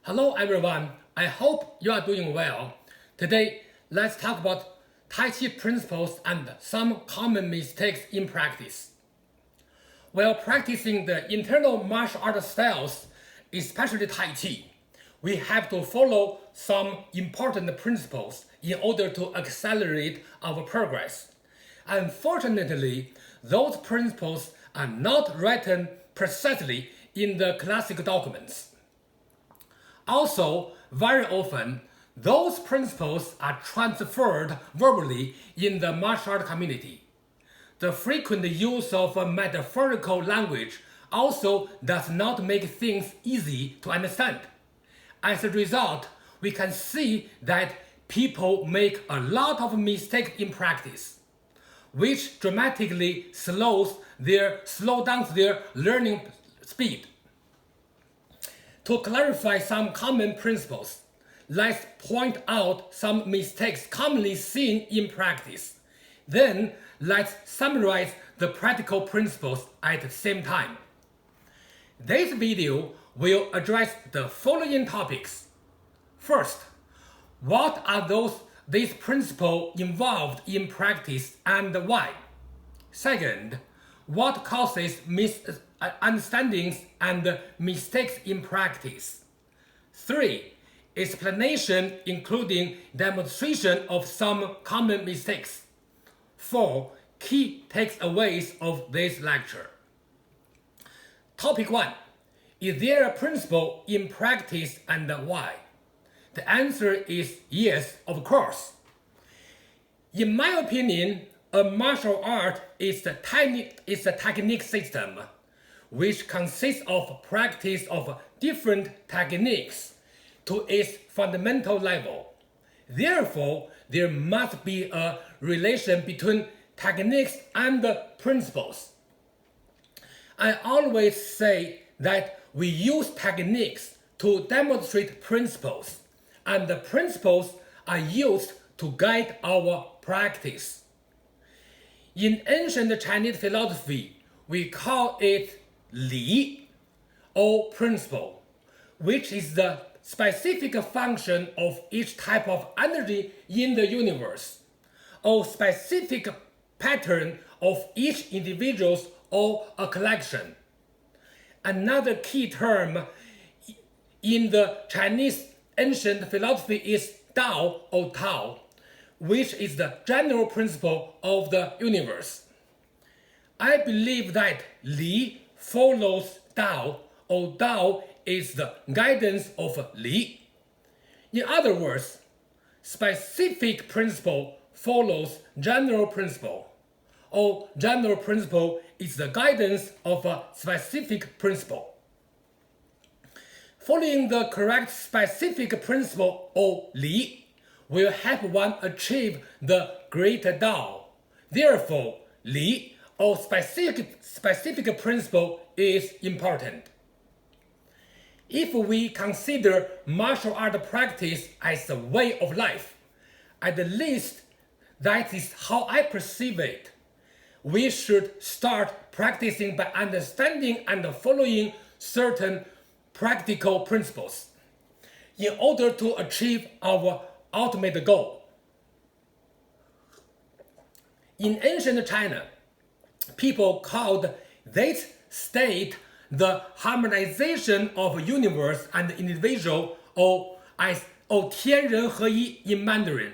Hello everyone, I hope you are doing well. Today, let's talk about Tai Chi principles and some common mistakes in practice. While practicing the internal martial art styles, especially Tai Chi, we have to follow some important principles in order to accelerate our progress. Unfortunately, those principles are not written precisely in the classic documents. Also, very often, those principles are transferred verbally in the martial art community. The frequent use of metaphorical language also does not make things easy to understand. As a result, we can see that people make a lot of mistakes in practice, which dramatically slows down their learning speed. To clarify some common principles, let's point out some mistakes commonly seen in practice. Then, let's summarize the practical principles at the same time. This video will address the following topics. First, what are these principles involved in practice and why? Second, what causes misunderstandings and mistakes in practice? 3. Explanation including demonstration of some common mistakes. 4. Key takeaways of this lecture. Topic 1. Is there a principle in practice and why? The answer is yes, of course. In my opinion, a martial art is a technique system, which consists of practice of different techniques to its fundamental level. Therefore, there must be a relation between techniques and principles. I always say that we use techniques to demonstrate principles, and the principles are used to guide our practice. In ancient Chinese philosophy, we call it Li, or principle, which is the specific function of each type of energy in the universe, or specific pattern of each individual or a collection. Another key term in the Chinese ancient philosophy is Dao or Tao, which is the general principle of the universe. I believe that Li follows Dao, or Dao is the guidance of Li. In other words, specific principle follows general principle, or general principle is the guidance of a specific principle. Following the correct specific principle, or Li, will help one achieve the greater Dao. Therefore, Li, or specific principle, is important. If we consider martial art practice as a way of life, at least that is how I perceive it, we should start practicing by understanding and following certain practical principles in order to achieve our ultimate goal. In ancient China, people called this state the harmonization of universe and individual, or 天人合一 in Mandarin.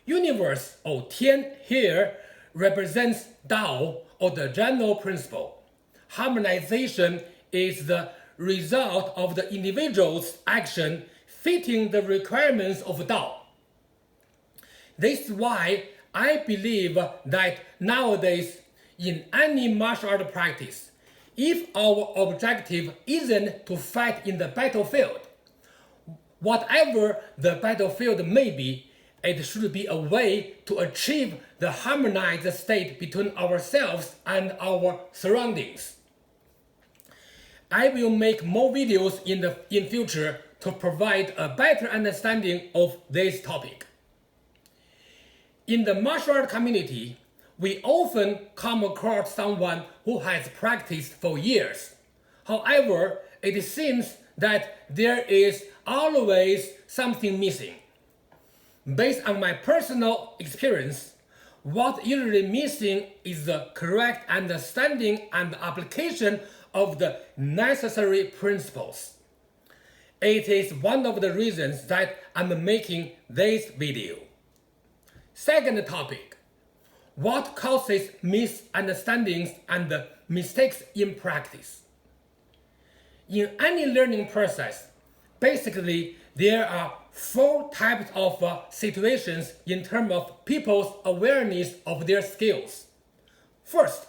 Universe, or 天 here, represents Dao, or the general principle. Harmonization is the result of the individual's action fitting the requirements of Dao. This is why I believe that nowadays, in any martial art practice, if our objective isn't to fight in the battlefield, whatever the battlefield may be, it should be a way to achieve the harmonized state between ourselves and our surroundings. I will make more videos in future to provide a better understanding of this topic. In the martial art community, we often come across someone who has practiced for years. However, it seems that there is always something missing. Based on my personal experience, what usually missing is the correct understanding and application of the necessary principles. It is one of the reasons that I'm making this video. Second topic, what causes misunderstandings and mistakes in practice? In any learning process, basically there are four types of situations in terms of people's awareness of their skills. First,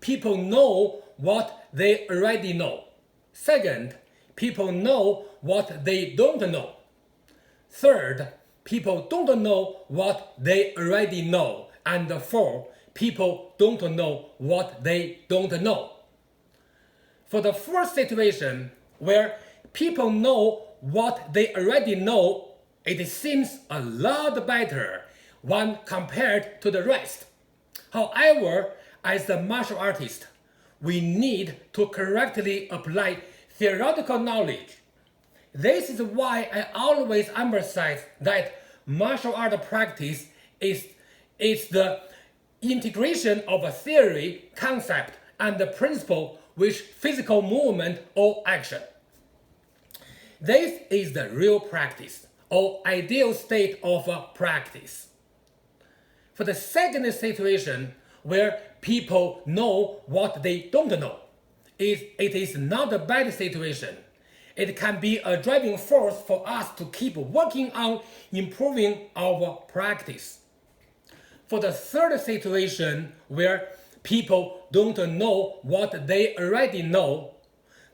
people know what they already know. Second, people know what they don't know. Third, people don't know what they already know. And fourth, people don't know what they don't know. For the first situation, where people know what they already know, it seems a lot better when compared to the rest. However, as a martial artist, we need to correctly apply theoretical knowledge. This is why I always emphasize that martial art practice is the integration of a theory, concept, and the principle with physical movement or action. This is the real practice, or ideal state of practice. For the second situation, where people know what they don't know, it is not a bad situation. It can be a driving force for us to keep working on improving our practice. For the third situation, where people don't know what they already know,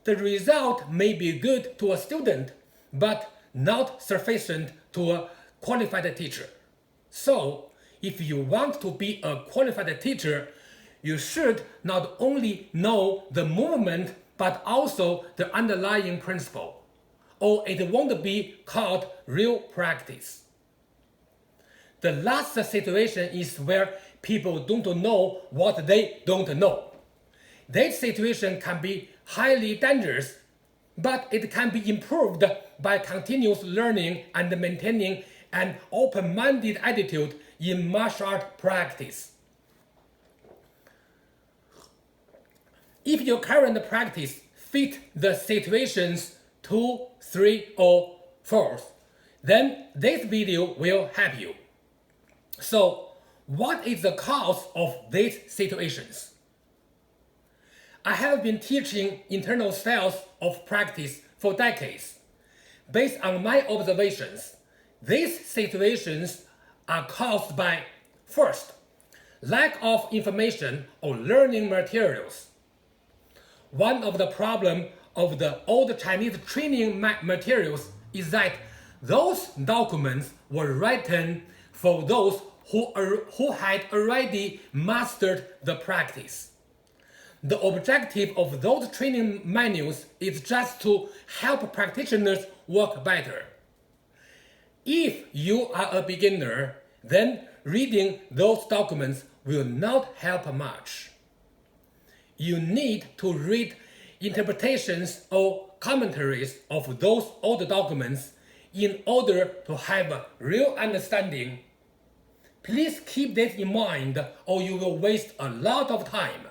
the result may be good to a student, but not sufficient to a qualified teacher. So, if you want to be a qualified teacher, you should not only know the movement, but also the underlying principle, or it won't be called real practice. The last situation is where people don't know what they don't know. This situation can be highly dangerous, but it can be improved by continuous learning and maintaining an open-minded attitude in martial art practice. If your current practice fits the situations 2, 3, or 4, then this video will help you. So, what is the cause of these situations? I have been teaching internal styles of practice for decades. Based on my observations, these situations are caused by, first, lack of information or learning materials. One of the problems of the old Chinese training materials is that those documents were written for those who had already mastered the practice. The objective of those training manuals is just to help practitioners work better. If you are a beginner, then reading those documents will not help much. You need to read interpretations or commentaries of those old documents in order to have a real understanding. Please keep this in mind, or you will waste a lot of time.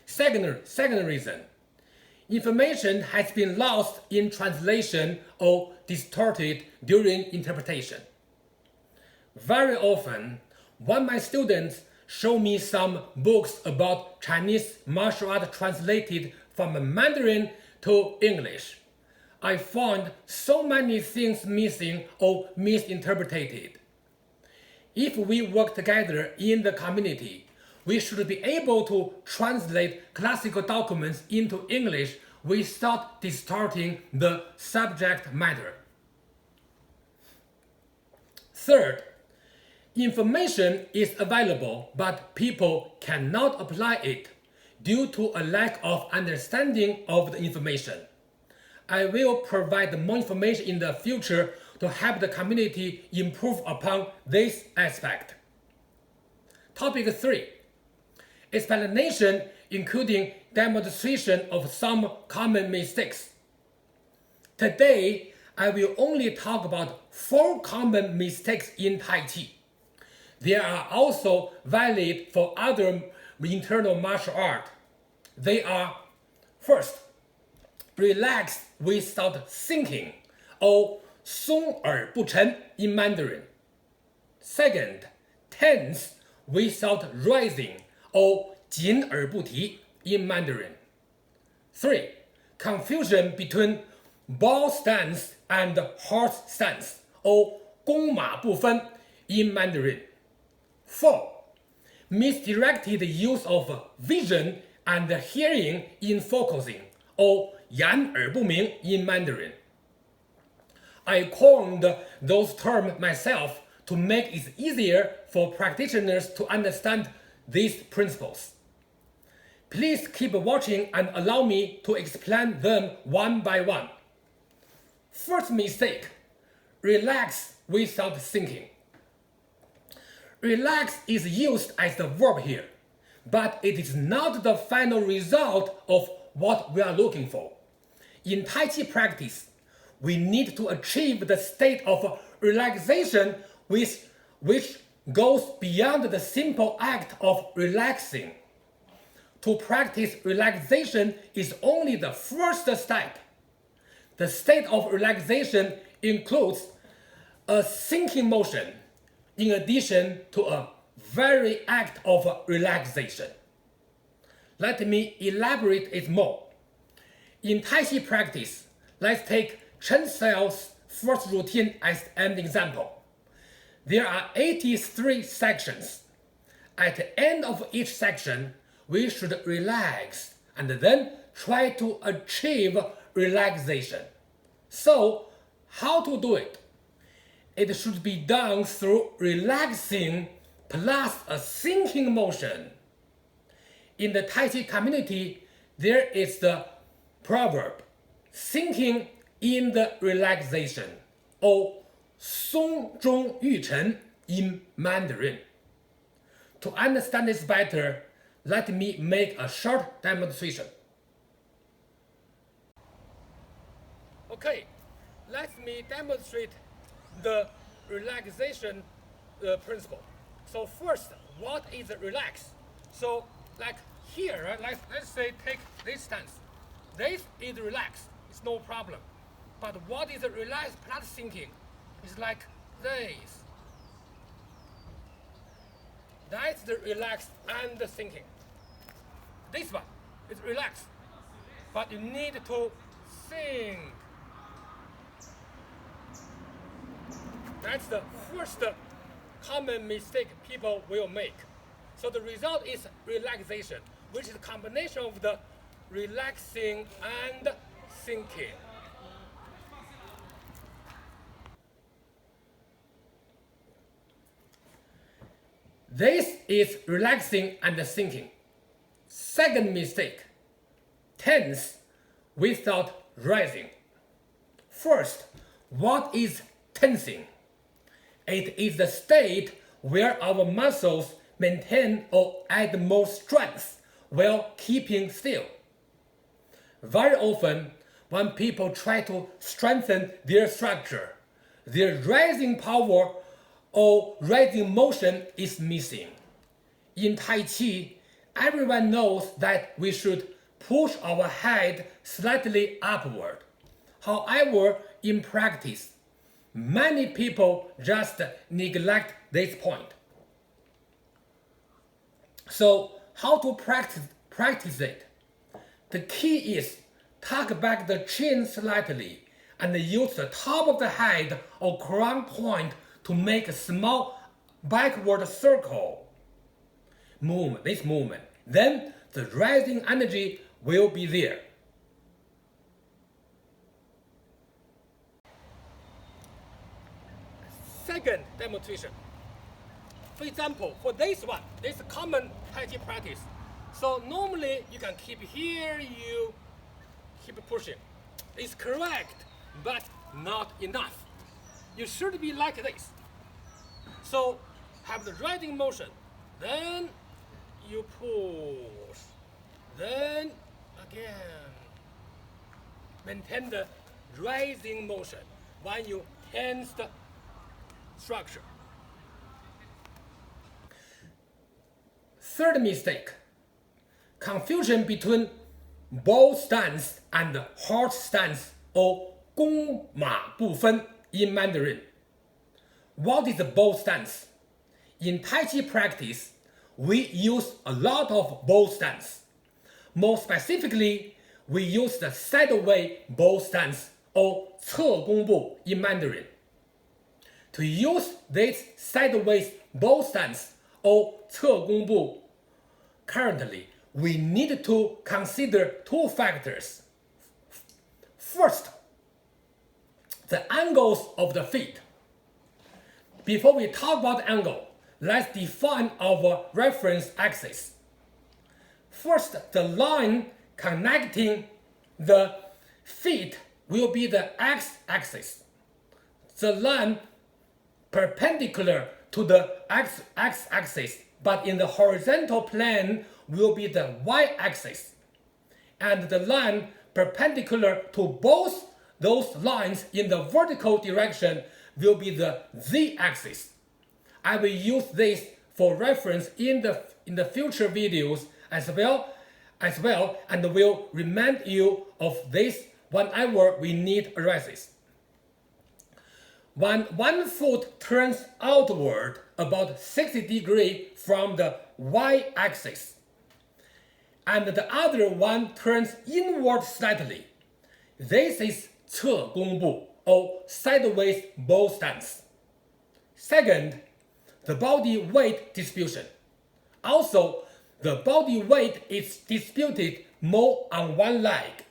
Second reason, information has been lost in translation or distorted during interpretation. Very often, when my students show me some books about Chinese martial art translated from Mandarin to English, I find so many things missing or misinterpreted. If we work together in the community, we should be able to translate classical documents into English without distorting the subject matter. Third, information is available, but people cannot apply it due to a lack of understanding of the information. I will provide more information in the future to help the community improve upon this aspect. Topic 3. Explanation including demonstration of some common mistakes. Today, I will only talk about 4 common mistakes in Tai Chi. They are also valid for other internal martial art. They are: first, relax without thinking, or 松而不沉 in Mandarin. Second, tense without rising, or 紧而不提 in Mandarin. 3. Confusion between ball stance and horse stance, or 弓马不分 in Mandarin. 4. Misdirected use of vision and hearing in focusing, or 眼耳不明 in Mandarin. I coined those terms myself to make it easier for practitioners to understand these principles. Please keep watching and allow me to explain them one by one. First mistake: relax without thinking. Relax is used as the verb here, but it is not the final result of what we are looking for. In Tai Chi practice, we need to achieve the state of relaxation which goes beyond the simple act of relaxing. To practice relaxation is only the first step. The state of relaxation includes a sinking motion, in addition to a very act of relaxation. Let me elaborate it more. In Tai Chi practice, let's take Chen Xiao's first routine as an example. There are 83 sections. At the end of each section, we should relax and then try to achieve relaxation. So, how to do it? It should be done through relaxing plus a sinking motion. In the Tai Chi community, there is the proverb, sinking in the relaxation, or 松中欲沉 in Mandarin. To understand this better, let me make a short demonstration. Okay, let me demonstrate the relaxation principle. So first, what is relax? So like here, right? Let's say take this stance. This is relaxed, it's no problem. But what is relaxed plus sinking? It's like this. That's the relaxed and the sinking. This one is relaxed, but you need to sink. That's the first common mistake people will make. So the result is relaxation, which is a combination of the relaxing and sinking. This is relaxing and sinking. Second mistake: tense without rising. First, what is tensing? It is the state where our muscles maintain or add more strength while keeping still. Very often, when people try to strengthen their structure, their rising power or rising motion is missing. In Tai Chi, everyone knows that we should push our head slightly upward. However, in practice, many people just neglect this point. So, how to practice it? The key is tuck back the chin slightly and use the top of the head or crown point to make a small backward circle. This movement. Then the rising energy will be there. Second demonstration. For example, for this one, this is common Tai Chi practice. So normally you can keep here, you keep pushing. It's correct, but not enough. You should be like this. So have the rising motion, then you push, then again maintain the rising motion when you tense the structure. Third mistake, confusion between bow stance and horse stance or 弓马不分 in Mandarin. What is the bow stance? In Tai Chi practice, we use a lot of bow stance. More specifically, we use the sideways bow stance or 侧弓步 in Mandarin. To use this sideways bow stance or 侧弓步, currently, we need to consider two factors. First, the angles of the feet. Before we talk about angle, let's define our reference axis. First, the line connecting the feet will be the x-axis. The line perpendicular to the x-axis, but in the horizontal plane will be the y-axis. And the line perpendicular to both those lines in the vertical direction will be the z-axis. I will use this for reference in the future videos as well, and will remind you of this whenever we need arises. When one foot turns outward about 60 degrees from the y-axis, and the other one turns inward slightly, this is 侧弓步 or sideways bow stance. Second, the body weight distribution. Also, the body weight is distributed more on one leg.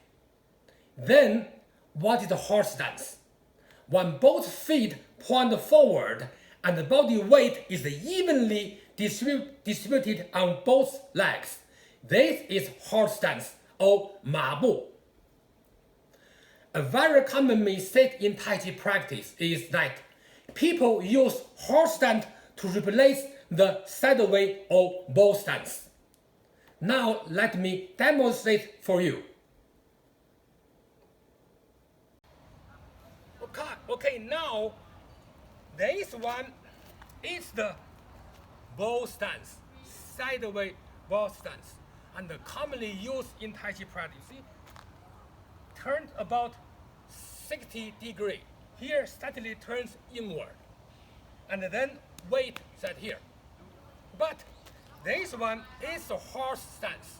Then, what is the horse stance? When both feet point forward and the body weight is evenly distributed on both legs, this is horse stance or 马步. A very common mistake in Tai Chi practice is that people use horse stance to replace the sideways or bow stance. Now let me demonstrate for you. Okay, now this one is the bow stance, sideways bow stance, and commonly used in Tai Chi practice. See, turned about 60 degrees. Here slightly turns inward, and then weight set here. But this one is a horse stance.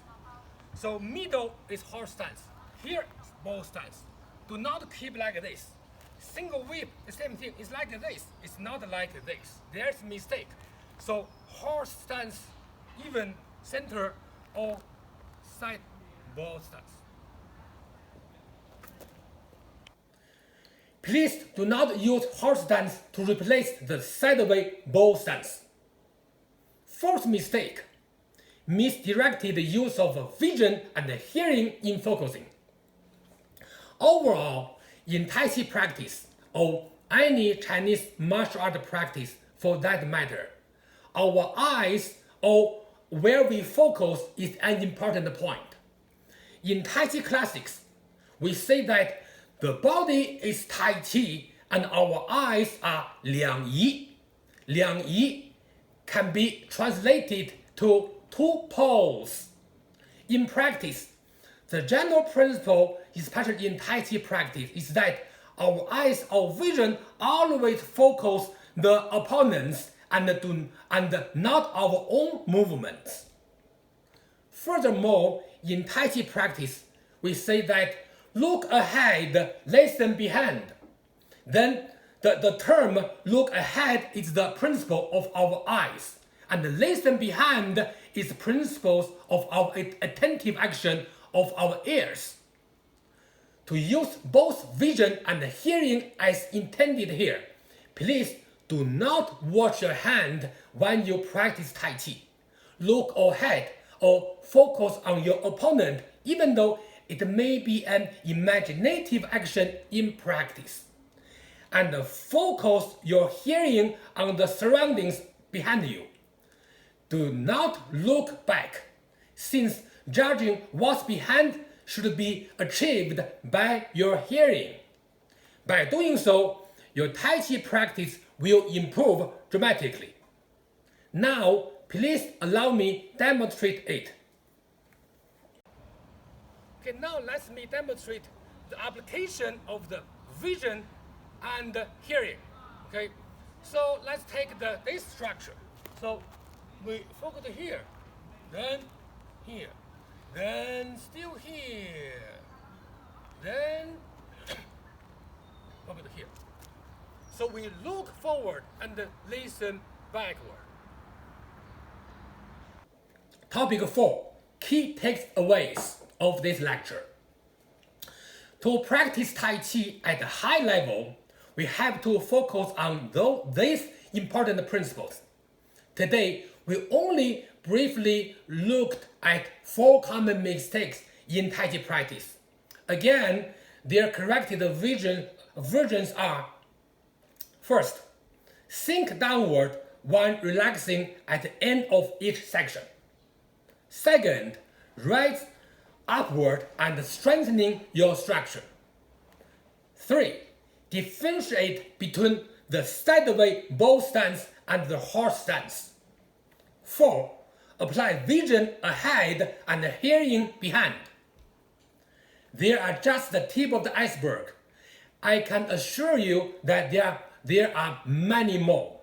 So middle is horse stance. Here is bow stance. Do not keep like this. Single whip, the same thing. It's like this. It's not like this. There's a mistake. So horse stance, even center or side bow stance. Please do not use horse stance to replace the sideways bow stance. Fourth mistake, misdirected use of vision and hearing in focusing. Overall, in Tai Chi practice, or any Chinese martial art practice for that matter, our eyes or where we focus is an important point. In Tai Chi classics, we say that the body is Tai Chi and our eyes are 两仪. 两仪 can be translated to two poles. In practice, the general principle, especially in Tai Chi practice, is that our eyes or vision always focus the opponents and not our own movements. Furthermore, in Tai Chi practice, we say that look ahead, listen behind. Then the term look ahead is the principle of our eyes, and listen behind is the principles of our attentive action of our ears. To use both vision and hearing as intended here, please do not watch your hand when you practice Tai Chi. Look ahead or focus on your opponent, even though it may be an imaginative action in practice. And focus your hearing on the surroundings behind you. Do not look back, since judging what's behind should be achieved by your hearing. By doing so, your Tai Chi practice will improve dramatically. Now, please allow me demonstrate it. Okay, now let me demonstrate the application of the vision and hearing. Okay, so let's take this structure. So we focus here, then here, then still here, then focus here. So we look forward and listen backward. Topic 4. Key takeaways of this lecture. To practice Tai Chi at a high level, we have to focus on these important principles. Today, we only briefly looked at 4 common mistakes in Tai Chi practice. Again, their corrected versions are: first, sink downward when relaxing at the end of each section. Second, rise upward and strengthening your structure. 3. Differentiate between the sideway bow stance and the horse stance. 4. Apply vision ahead and hearing behind. They are just the tip of the iceberg. I can assure you that there are many more.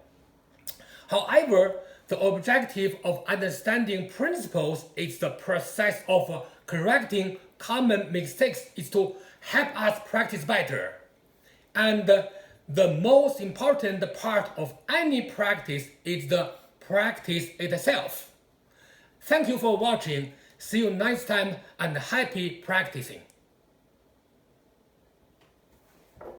However, the objective of understanding principles is the process of correcting common mistakes is to help us practice better. And the most important part of any practice is the practice itself. Thank you for watching. See you next time and happy practicing.